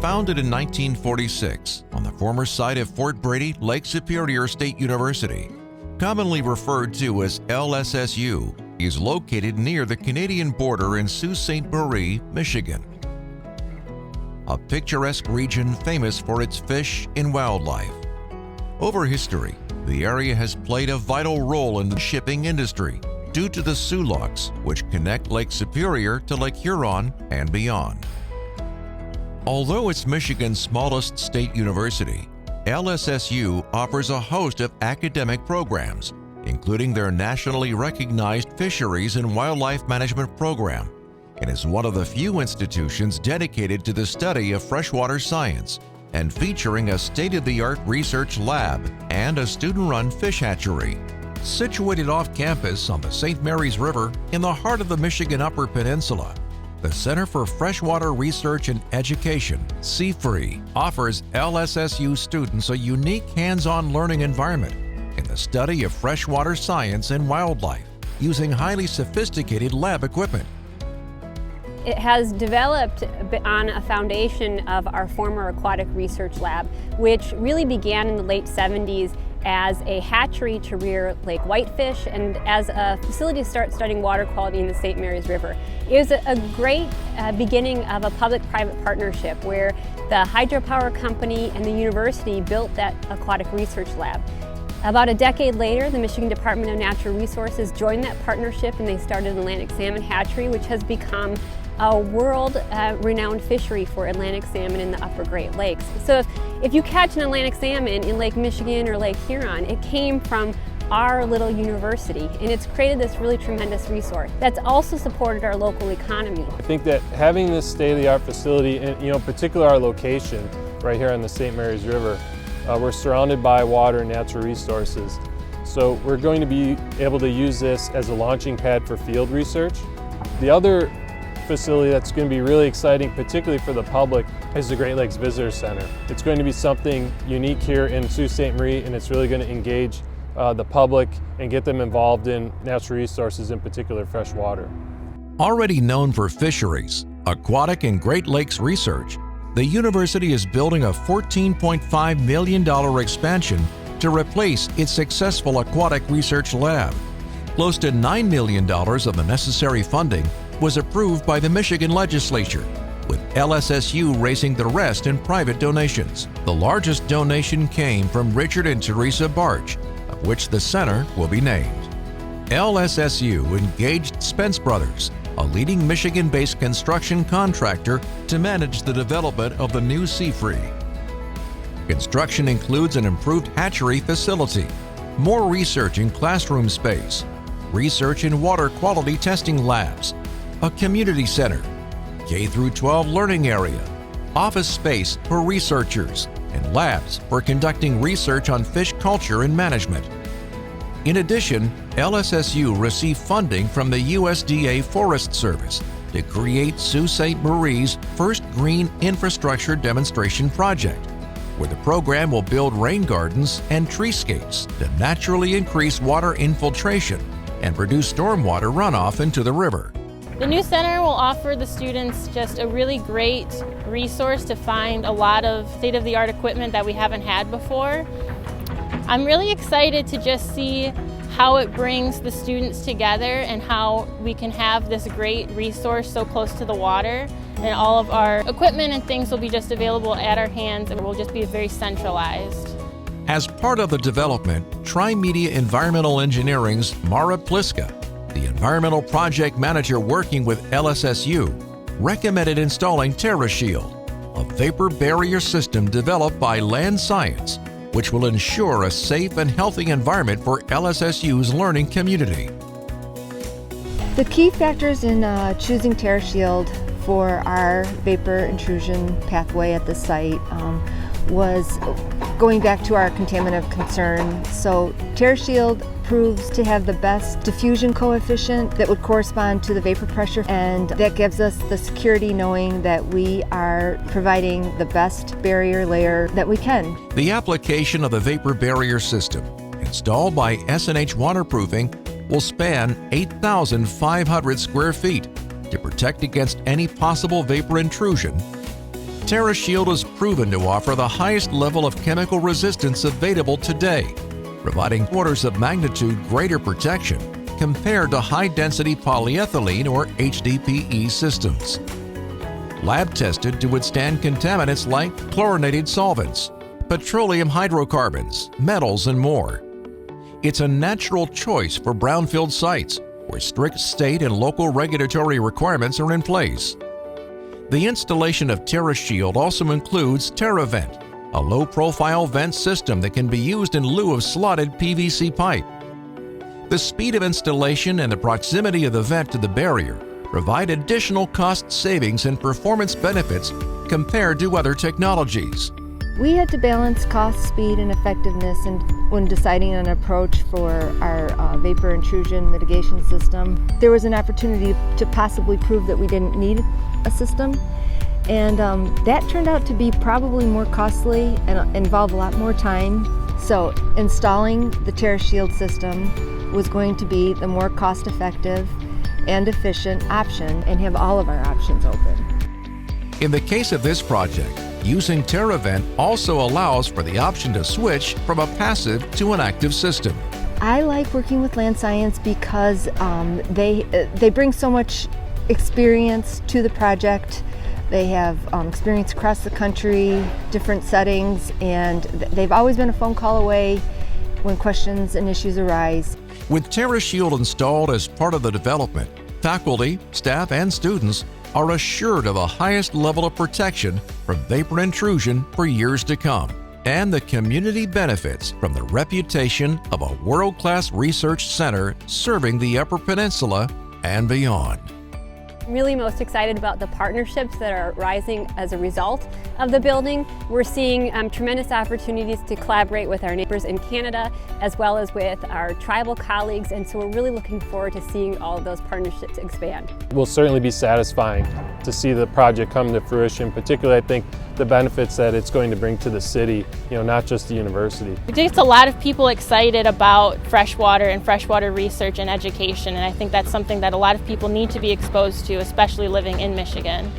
Founded in 1946 on the former site of Fort Brady, Lake Superior State University, commonly referred to as LSSU, is located near the Canadian border in Sault Ste. Marie, Michigan. A picturesque region famous for its fish and wildlife. Over history, the area has played a vital role in the shipping industry due to the Soo Locks, which connect Lake Superior to Lake Huron and beyond. Although it's Michigan's smallest state university, LSSU offers a host of academic programs, including their nationally recognized Fisheries and Wildlife Management program, and is one of the few institutions dedicated to the study of freshwater science and featuring a state-of-the-art research lab and a student-run fish hatchery. Situated off campus on the St. Mary's River in the heart of the Michigan Upper Peninsula, the Center for Freshwater Research and Education, CFRE, offers LSSU students a unique hands-on learning environment in the study of freshwater science and wildlife using highly sophisticated lab equipment. It has developed on a foundation of our former aquatic research lab, which really began in the late 70s as a hatchery to rear lake whitefish and as a facility to start studying water quality in the St. Mary's River. It was a great beginning of a public-private partnership where the hydropower company and the university built that aquatic research lab. About a decade later, the Michigan Department of Natural Resources joined that partnership and they started Atlantic Salmon Hatchery, which has become a world-renowned fishery for Atlantic salmon in the upper Great Lakes. So if you catch an Atlantic salmon in Lake Michigan or Lake Huron, it came from our little university, and it's created this really tremendous resource that's also supported our local economy. I think that having this state-of-the-art facility, and in particular our location right here on the St. Mary's River, we're surrounded by water and natural resources. So we're going to be able to use this as a launching pad for field research. The other facility that's going to be really exciting, particularly for the public, is the Great Lakes Visitor Center. It's going to be something unique here in Sault Ste. Marie, and it's really going to engage the public and get them involved in natural resources, in particular fresh water. Already known for fisheries, aquatic and Great Lakes research, the university is building a $14.5 million expansion to replace its successful aquatic research lab. Close to $9 million of the necessary funding was approved by the Michigan legislature, with LSSU raising the rest in private donations. The largest donation came from Richard and Teresa Barch, of which the center will be named. LSSU engaged Spence Brothers, a leading Michigan-based construction contractor, to manage the development of the new CFRE. Construction includes an improved hatchery facility, more research in classroom space, research in water quality testing labs, a community center, K-12 learning area, office space for researchers, and labs for conducting research on fish culture and management. In addition, LSSU received funding from the USDA Forest Service to create Sault Ste. Marie's first green infrastructure demonstration project, where the program will build rain gardens and treescapes to naturally increase water infiltration and reduce stormwater runoff into the river. The new center will offer the students just a really great resource to find a lot of state-of-the-art equipment that we haven't had before. I'm really excited to just see how it brings the students together and how we can have this great resource so close to the water, and all of our equipment and things will be just available at our hands and will just be very centralized. As part of the development, Tri-Media Environmental Engineering's Mara Pliska, the environmental project manager working with LSSU, recommended installing TerraShield, a vapor barrier system developed by Land Science, which will ensure a safe and healthy environment for LSSU's learning community. The key factors in choosing TerraShield for our vapor intrusion pathway at the site was going back to our contaminant of concern. So TerraShield proves to have the best diffusion coefficient that would correspond to the vapor pressure, and that gives us the security knowing that we are providing the best barrier layer that we can. The application of the vapor barrier system, installed by S&H Waterproofing, will span 8,500 square feet to protect against any possible vapor intrusion. TerraShield is proven to offer the highest level of chemical resistance available today, providing orders of magnitude greater protection compared to high-density polyethylene or HDPE systems. Lab tested to withstand contaminants like chlorinated solvents, petroleum hydrocarbons, metals, and more. It's a natural choice for brownfield sites where strict state and local regulatory requirements are in place. The installation of TerraShield also includes TerraVent, a low-profile vent system that can be used in lieu of slotted PVC pipe. The speed of installation and the proximity of the vent to the barrier provide additional cost savings and performance benefits compared to other technologies. We had to balance cost, speed, and effectiveness when deciding on an approach for our vapor intrusion mitigation system. There was an opportunity to possibly prove that we didn't need a system, and that turned out to be probably more costly and involve a lot more time. So installing the TerraShield system was going to be the more cost-effective and efficient option and have all of our options open. In the case of this project, using TerraVent also allows for the option to switch from a passive to an active system. I like working with land science because they bring so much experience to the project. They have experience across the country, different settings, and they've always been a phone call away when questions and issues arise. With TerraShield installed as part of the development, faculty, staff, and students are assured of the highest level of protection from vapor intrusion for years to come, and the community benefits from the reputation of a world-class research center serving the Upper Peninsula and beyond. I'm really most excited about the partnerships that are rising as a result of the building. We're seeing tremendous opportunities to collaborate with our neighbors in Canada as well as with our tribal colleagues, and so we're really looking forward to seeing all of those partnerships expand. It will certainly be satisfying to see the project come to fruition, particularly I think the benefits that it's going to bring to the city, not just the university. It gets a lot of people excited about freshwater and freshwater research and education, and I think that's something that a lot of people need to be exposed to, especially living in Michigan.